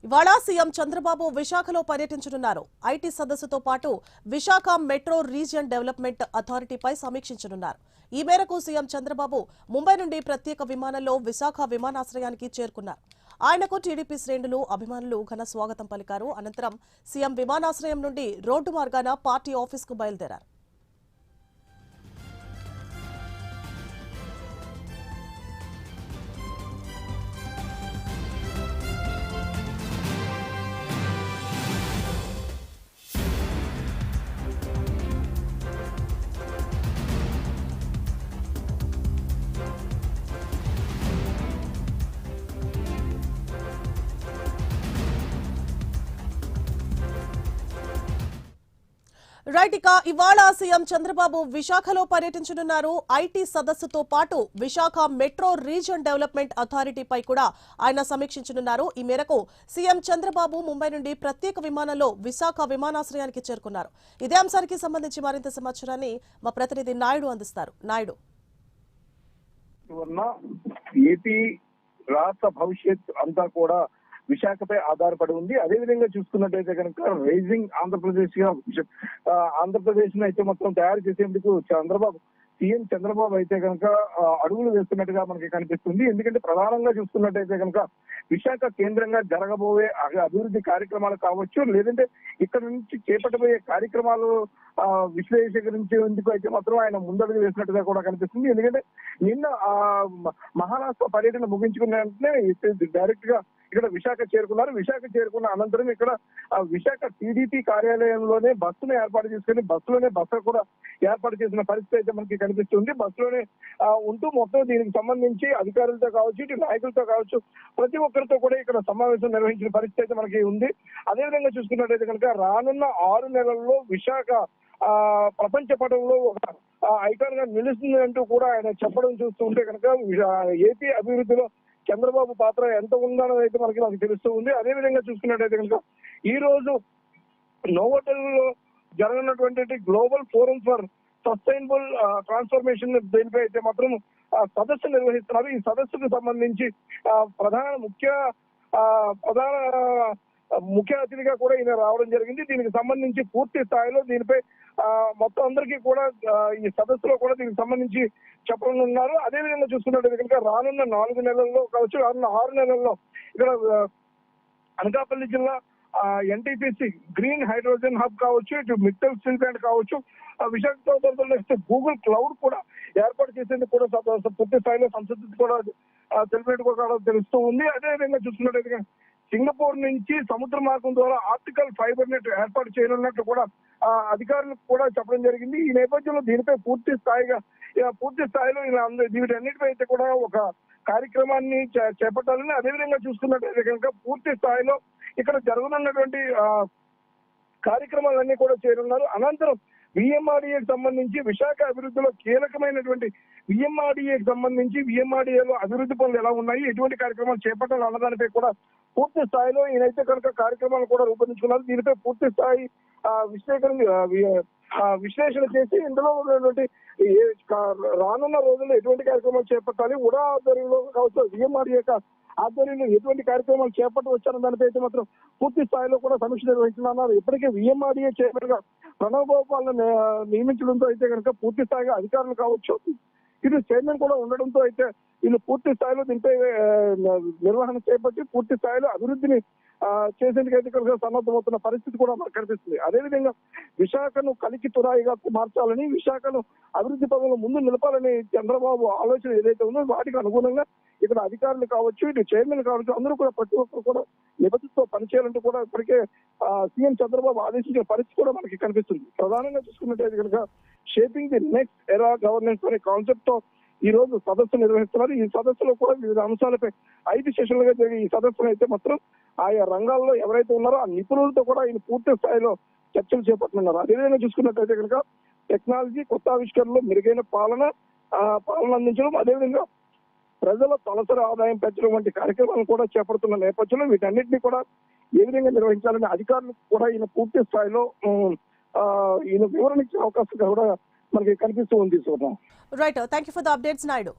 ఇవాళ సీఎం చంద్రబాబు విశాఖలో పర్యటించనున్నారు. ఐటీ సదస్సుతో పాటు విశాఖ మెట్రో రీజియన్ డెవలప్మెంట్ అథారిటీపై సమీక్షించనున్నారు. ఈ మేరకు సీఎం చంద్రబాబు ముంబై నుండి ప్రత్యేక విమానంలో విశాఖ విమానాశ్రయానికి చేరుకున్నారు. ఆయనకు టీడీపీ శ్రేణులు, అభిమానులు ఘన స్వాగతం పలికారు. అనంతరం సీఎం విమానాశ్రయం నుండి రోడ్డు మార్గాన పార్టీ ఆఫీసుకు బయలుదేరారు. రైట్, ఇక ఇవాళ సీఎం చంద్రబాబు విశాఖలో పర్యటించనున్నారు. ఐటీ సదస్సుతో పాటు విశాఖ మెట్రో రీజియన్ డెవలప్మెంట్ అథారిటీపై కూడా ఆయన సమీక్షించనున్నారు. ఈ మేరకు సీఎం చంద్రబాబు ముంబై నుండి ప్రత్యేక విమానంలో విశాఖ విమానాశ్రయానికి చేరుకున్నారు. ఇదే అంశానికి సంబంధించి మరింత సమాచారాన్ని మా ప్రతినిధి నాయుడు అందిస్తారు. నాయుడు, ఏపీ రాష్ట్ర భవిష్యత్ అంతా కూడా విశాఖపై ఆధారపడి ఉంది. అదేవిధంగా చూసుకున్నట్టయితే కనుక రైజింగ్ ఆంధ్రప్రదేశ్ గా ఆంధ్రప్రదేశ్ ను అయితే మొత్తం తయారు చేసేందుకు సీఎం చంద్రబాబు అయితే కనుక అడుగులు వేస్తున్నట్టుగా మనకి కనిపిస్తుంది. ఎందుకంటే ప్రధానంగా చూసుకున్నట్టయితే కనుక విశాఖ కేంద్రంగా జరగబోయే అభివృద్ధి కార్యక్రమాలు కావచ్చు, లేదంటే ఇక్కడ నుంచి చేపట్టబోయే కార్యక్రమాలు విశ్లేషించేందుకు అయితే మాత్రం ఆయన ముందడుగు వేసినట్టుగా కూడా కనిపిస్తుంది. ఎందుకంటే నిన్న మహారాష్ట్ర పర్యటన ముగించుకున్న వెంటనే డైరెక్ట్ గా ఇక్కడ విశాఖ చేరుకున్నారు. విశాఖ చేరుకున్న అనంతరం ఇక్కడ విశాఖ టీడీపీ కార్యాలయంలోనే బస్సును ఏర్పాటు చేసుకుని బస్సులోనే బస్సు కూడా ఏర్పాటు చేసిన పరిస్థితి అయితే మనకి కనిపిస్తుంది. బస్సులోనే ఉంటూ మొత్తం దీనికి సంబంధించి అధికారులతో కావచ్చు, ఇటు నాయకులతో కావచ్చు, ప్రతి ఒక్కరితో కూడా ఇక్కడ సమావేశం నిర్వహించిన పరిస్థితి అయితే మనకి ఉంది. అదేవిధంగా చూసుకున్నట్టయితే కనుక రానున్న 6 నెలల్లో విశాఖ ప్రపంచ పటంలో ఒక ఐకాన్ గా నిలుస్తుంది అంటూ కూడా ఆయన చెప్పడం చూస్తూ ఉంటే కనుక ఏపీ అభివృద్ధిలో చంద్రబాబు పాత్ర ఎంత ఉందన్నది అయితే మనకు తెలుస్తూ ఉంది. అదేవిధంగా చూసుకున్నట్టయితే కనుక ఈ రోజు నోవోటెల్ లో జరగనున్నటువంటి global forum for sustainable transformation దీనిపై అయితే మాత్రం సదస్సు నిర్వహిస్తున్నారు. ఈ సదస్సుకు సంబంధించి ముఖ్య అతిథిగా కూడా ఈయన రావడం జరిగింది. దీనికి సంబంధించి పూర్తి స్థాయిలో దీనిపై మొత్తం అందరికీ కూడా ఈ సదస్సులో కూడా దీనికి సంబంధించి చెప్పనున్నారు. అదేవిధంగా చూసుకున్నట్టు కనుక రానున్న 4 నెలల్లో కావచ్చు, రానున్న 6 నెలల్లో ఇక్కడ అనకాపల్లి జిల్లా ఎన్టీపీసీ గ్రీన్ హైడ్రోజన్ హబ్ కావచ్చు, ఇటు మిట్టల్ స్టీల్ ప్లాంట్ కావచ్చు, విశాఖపట్నంతో నెక్స్ట్ గూగుల్ క్లౌడ్ కూడా ఏర్పాటు చేసేందుకు కూడా పూర్తి స్థాయిలో సంసిద్ధత కూడా తెలిపినట్టు కూడా తెలుస్తూ ఉంది. అదేవిధంగా చూసుకున్నట్టయితే సింగపూర్ నుంచి సముద్ర మార్గం ద్వారా ఆప్టికల్ ఫైబర్ నెట్ ఏర్పాటు చేయనున్నట్టు కూడా అధికారులకు కూడా చెప్పడం జరిగింది. ఈ నేపథ్యంలో దీనిపై పూర్తి స్థాయిలో వీటన్నిటిపై అయితే కూడా ఒక కార్యక్రమాన్ని చేపట్టాలని, అదేవిధంగా చూసుకున్నట్టయితే కనుక పూర్తి స్థాయిలో ఇక్కడ జరగనున్నటువంటి కార్యక్రమాలన్నీ కూడా చేరున్నారు. అనంతరం విఎంఆర్డీఏకి సంబంధించి విశాఖ అభివృద్ధిలో కీలకమైనటువంటి విఎంఆర్డీఏకి సంబంధించి విఎంఆర్డీఏలో అభివృద్ధి పనులు ఎలా ఉన్నాయి, ఎటువంటి కార్యక్రమాలు చేపట్టాలి అన్నదానిపై కూడా పూర్తి స్థాయిలో ఈయనైతే కనుక కార్యక్రమాలు కూడా రూపొందించుకున్నారు. దీనిపై పూర్తి స్థాయి విశ్లేషణ చేసి ఇందులో ఉన్నటువంటి రానున్న రోజుల్లో ఎటువంటి కార్యక్రమాలు చేపట్టాలి, ఉడా ఆధ్వర్యంలో కావచ్చు, విఎంఆర్డీఏ ఆధ్వర్యంలో ఎటువంటి కార్యక్రమాలు చేపట్టవచ్చన్న దానిపై అయితే మాత్రం పూర్తి స్థాయిలో కూడా సమీక్ష నిర్వహించనున్నారు. ఇప్పటికే విఎంఆర్డీఏ చైర్మన్ గా ప్రణవ్ గోపాల్ను నియమించడంతో అయితే కనుక పూర్తి స్థాయిగా అధికారులు కావచ్చు, ఇది చైర్మన్ కూడా ఉండడంతో అయితే వీళ్ళు పూర్తి స్థాయిలో దీనిపై నిర్వహణ చేపట్టి పూర్తి స్థాయిలో అభివృద్ధిని చేసేందుకైతే కనుక సన్నద్ధమవుతున్న పరిస్థితి కూడా మనకు కనిపిస్తుంది. అదేవిధంగా విశాఖను కలికి తురాయిగా మార్చాలని, విశాఖను అభివృద్ధి పదంలో ముందు నిలపాలని చంద్రబాబు ఆలోచన ఏదైతే ఉందో వాటికి అనుగుణంగా ఇక్కడ అధికారులు కావచ్చు, ఇటు చైర్మన్ కావచ్చు, అందరూ కూడా ప్రతి ఒక్కరు కూడా నిబద్ధతతో పనిచేయాలంటూ కూడా ఇప్పటికే సీఎం చంద్రబాబు ఆదేశించిన పరిస్థితి కూడా మనకి కనిపిస్తుంది. ప్రధానంగా చూసుకున్నట్టయితే కనుక షేపింగ్ ది నెక్స్ట్ ఎరా గవర్నెన్స్ అనే కాన్సెప్ట్ తో ఈ రోజు సదస్సు నిర్వహిస్తున్నారు. ఈ సదస్సులో కూడా వివిధ అంశాలపై 5 సెషన్లుగా జరిగే ఈ సదస్సును అయితే మాత్రం ఆయా రంగాల్లో ఎవరైతే ఉన్నారో ఆ నిపుణులతో కూడా ఈయన పూర్తి స్థాయిలో చర్చలు చేపట్టనున్నారు. అదేవిధంగా చూసుకున్నట్టయితే కనుక టెక్నాలజీ, కొత్త ఆవిష్కరణలు, మెరుగైన పాలన అందించడం, అదేవిధంగా ప్రజల తలసరి ఆదాయం పెంచడం వంటి కార్యక్రమాలను కూడా చేపడుతున్న నేపథ్యంలో వీటన్నిటినీ కూడా ఏ విధంగా నిర్వహించాలని అధికారులకు కూడా ఈయన పూర్తి స్థాయిలో ఈయన వివరణ ఇచ్చే అవకాశం కూడా మనకి కనిపిస్తూ ఉంది. Right, thank you for the updates Naidu.